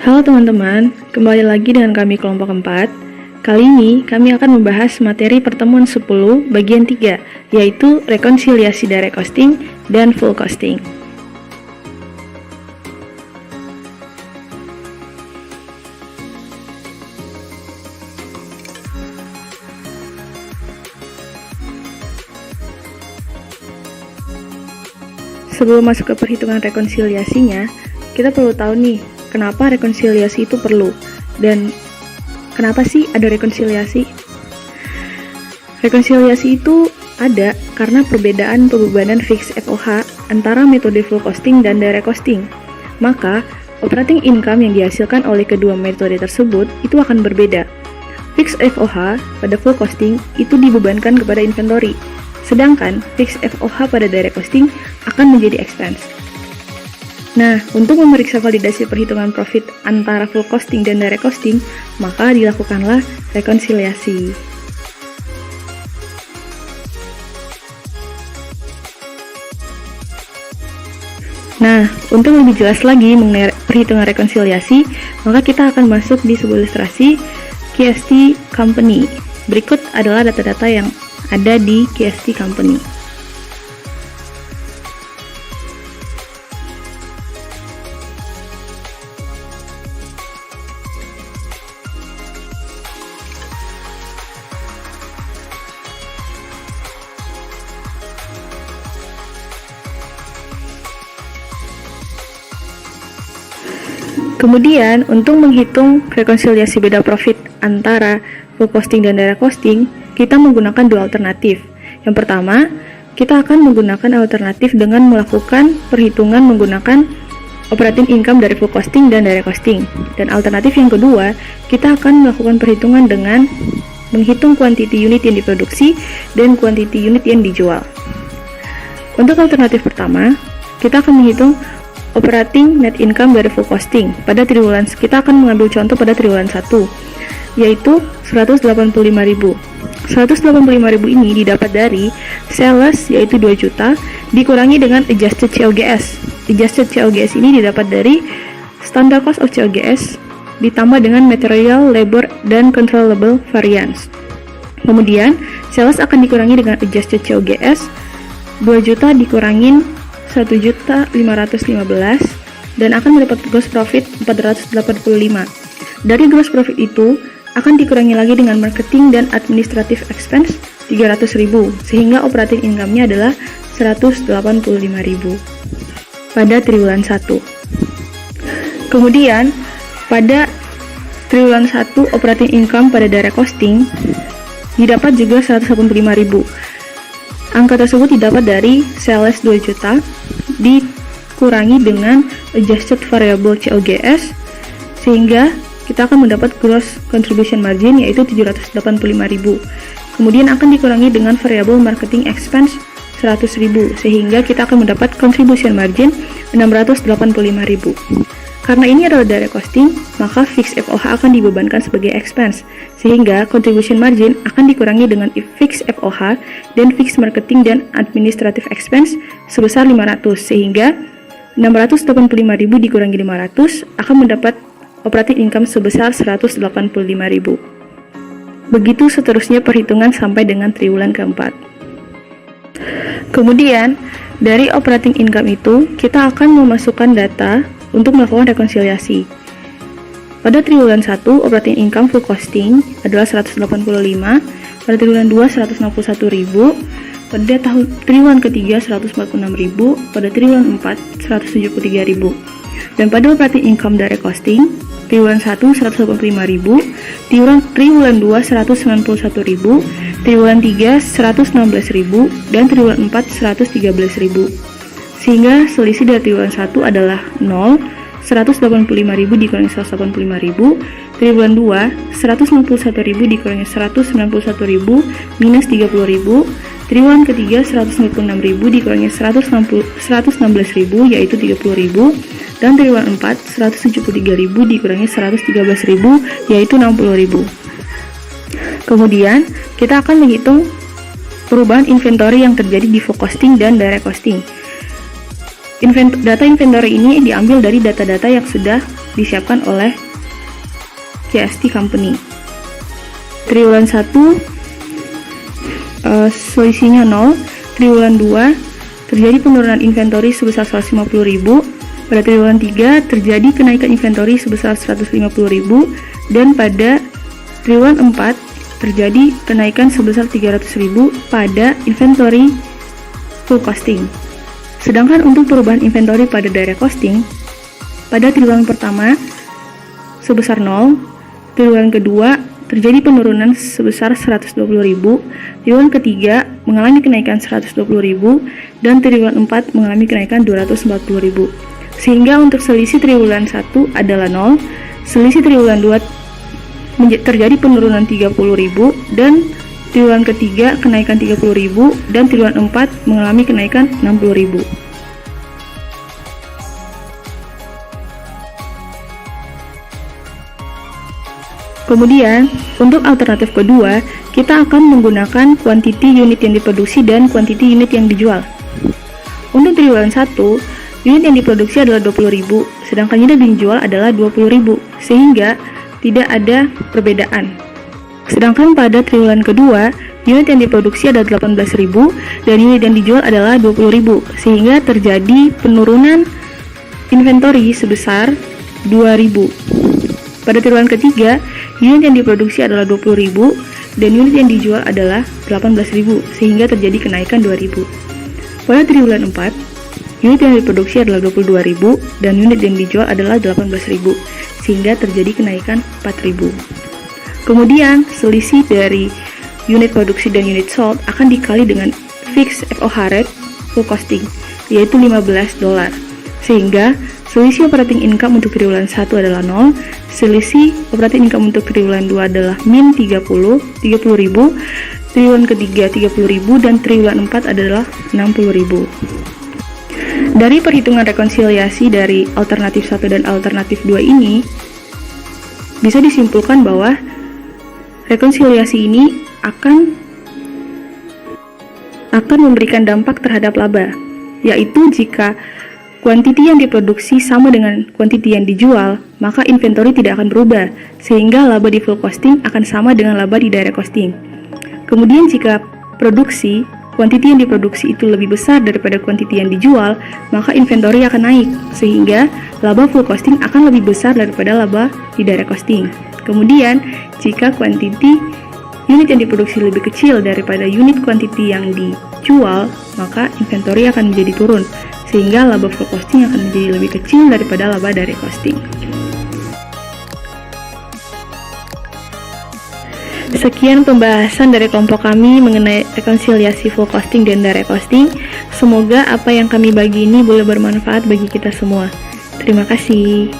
Halo teman-teman, kembali lagi dengan kami kelompok 4. Kali ini kami akan membahas materi pertemuan 10 bagian 3, yaitu rekonsiliasi direct costing dan full costing. Sebelum masuk ke perhitungan rekonsiliasinya, kita perlu tahu nih, kenapa rekonsiliasi itu perlu, dan kenapa sih ada rekonsiliasi? Rekonsiliasi itu ada karena perbedaan pembebanan fixed FOH antara metode full costing dan direct costing. Maka, operating income yang dihasilkan oleh kedua metode tersebut itu akan berbeda. Fixed FOH pada full costing itu dibebankan kepada inventory, sedangkan fixed FOH pada direct costing akan menjadi expense. Nah, untuk memeriksa validasi perhitungan profit antara full costing dan direct costing, maka dilakukanlah rekonsiliasi. Nah, untuk lebih jelas lagi mengenai perhitungan rekonsiliasi, maka kita akan masuk di sebuah ilustrasi KST Company. Berikut adalah data-data yang ada di KST Company. Kemudian, untuk menghitung rekonsiliasi beda profit antara full costing dan direct costing, kita menggunakan dua alternatif. Yang pertama, kita akan menggunakan alternatif dengan melakukan perhitungan menggunakan operating income dari full costing dan direct costing. Dan alternatif yang kedua, kita akan melakukan perhitungan dengan menghitung quantity unit yang diproduksi dan quantity unit yang dijual. Untuk alternatif pertama, kita akan menghitung operating net income dari full costing pada triwulan. Kita akan mengambil contoh pada triwulan 1, yaitu 185.000. 185.000 ini didapat dari sales, yaitu 2 juta, dikurangi dengan adjusted COGS. Adjusted COGS ini didapat dari standard cost of COGS ditambah dengan material, labor, dan controllable variance. Kemudian, sales akan dikurangi dengan adjusted COGS, 2 juta dikurangin 1.515 dan akan mendapat gross profit 485. Dari gross profit itu akan dikurangi lagi dengan marketing dan administrative expense 300.000 sehingga operating income-nya adalah 185.000 pada triwulan 1. Kemudian pada triwulan 1 operating income pada direct costing didapat juga 185.000. Angka tersebut didapat dari sales 2 juta dikurangi dengan adjusted variable COGS sehingga kita akan mendapat gross contribution margin yaitu 785.000. Kemudian akan dikurangi dengan variable marketing expense 100.000 sehingga kita akan mendapat contribution margin 685.000. Karena ini adalah direct costing, maka fixed FOH akan dibebankan sebagai expense, sehingga contribution margin akan dikurangi dengan fixed FOH dan fixed marketing dan administrative expense sebesar 500, sehingga 685.000 dikurangi 500 akan mendapat operating income sebesar 185.000. Begitu seterusnya perhitungan sampai dengan triwulan keempat. Kemudian, dari operating income itu, kita akan memasukkan data untuk melakukan rekonsiliasi. Pada triwulan 1, operating income full costing adalah 185, pada triwulan 2 161.000, pada triwulan ketiga 146.000, pada triwulan 4 173.000. Dan pada operating income direct costing, triwulan 1 185.000, triwulan 2 191.000, triwulan 3 116.000, dan triwulan 4 113.000. Sehingga selisih dari triwulan 1 adalah 0, 185.000 dikurangi 185.000, triwulan 2, 191.000 dikurangi 191.000 minus 30.000, triwulan ketiga 196.000 dikurangi 116.000 yaitu 30.000, dan triwulan 4, 173.000 dikurangi 113.000 yaitu 60.000. Kemudian, kita akan menghitung perubahan inventory yang terjadi di full costing dan direct costing. Data inventory ini diambil dari data-data yang sudah disiapkan oleh KST Company. Triwulan 1 selisihnya 0, triwulan 2 terjadi penurunan inventory sebesar 150.000, pada triwulan 3 terjadi kenaikan inventory sebesar 150.000, dan pada triwulan 4 terjadi kenaikan sebesar 300.000 pada inventory full costing. Sedangkan untuk perubahan inventory pada direct costing, pada triwulan pertama sebesar 0, triwulan kedua terjadi penurunan sebesar 120.000, triwulan ketiga mengalami kenaikan 120.000, dan triwulan 4 mengalami kenaikan 240.000. Sehingga untuk selisih triwulan 1 adalah 0, selisih triwulan 2 terjadi penurunan 30.000, dan triwulan ketiga kenaikan 30.000, dan triwulan 4 mengalami kenaikan 60.000. Kemudian, untuk alternatif kedua, kita akan menggunakan kuantiti unit yang diproduksi dan kuantiti unit yang dijual. Untuk triwulan 1, unit yang diproduksi adalah 20.000, sedangkan unit yang dijual adalah 20.000, sehingga tidak ada perbedaan. Sedangkan pada triwulan kedua, unit yang diproduksi adalah 18.000 dan unit yang dijual adalah 20.000, sehingga terjadi penurunan inventory sebesar 2.000. Pada triwulan ketiga, unit yang diproduksi adalah 20.000 dan unit yang dijual adalah 18.000, sehingga terjadi kenaikan 2.000. Pada triwulan 4, unit yang diproduksi adalah 22.000 dan unit yang dijual adalah 18.000, sehingga terjadi kenaikan 4.000. Kemudian, selisih dari unit produksi dan unit sold akan dikali dengan fixed FOH rate full costing, yaitu $15. Sehingga selisih operating income untuk triwulan 1 adalah 0, selisih operating income untuk triwulan 2 adalah min 30.000, triwulan ketiga 30.000, dan triwulan 4 adalah 60.000. Dari perhitungan rekonsiliasi dari alternatif 1 dan alternatif 2 ini, bisa disimpulkan bahwa rekonsiliasi ini akan memberikan dampak terhadap laba, yaitu jika kuantiti yang diproduksi sama dengan kuantiti yang dijual, maka inventory tidak akan berubah, sehingga laba di full costing akan sama dengan laba di direct costing. Kemudian jika kuantiti yang diproduksi itu lebih besar daripada kuantiti yang dijual, maka inventory akan naik, sehingga laba full costing akan lebih besar daripada laba di direct costing. Kemudian, jika kuantiti unit yang diproduksi lebih kecil daripada unit kuantiti yang dijual, maka inventory akan menjadi turun, sehingga laba full costing akan menjadi lebih kecil daripada laba direct costing. Sekian pembahasan dari kelompok kami mengenai rekonsiliasi full costing dan direct costing. Semoga apa yang kami bagi ini boleh bermanfaat bagi kita semua. Terima kasih.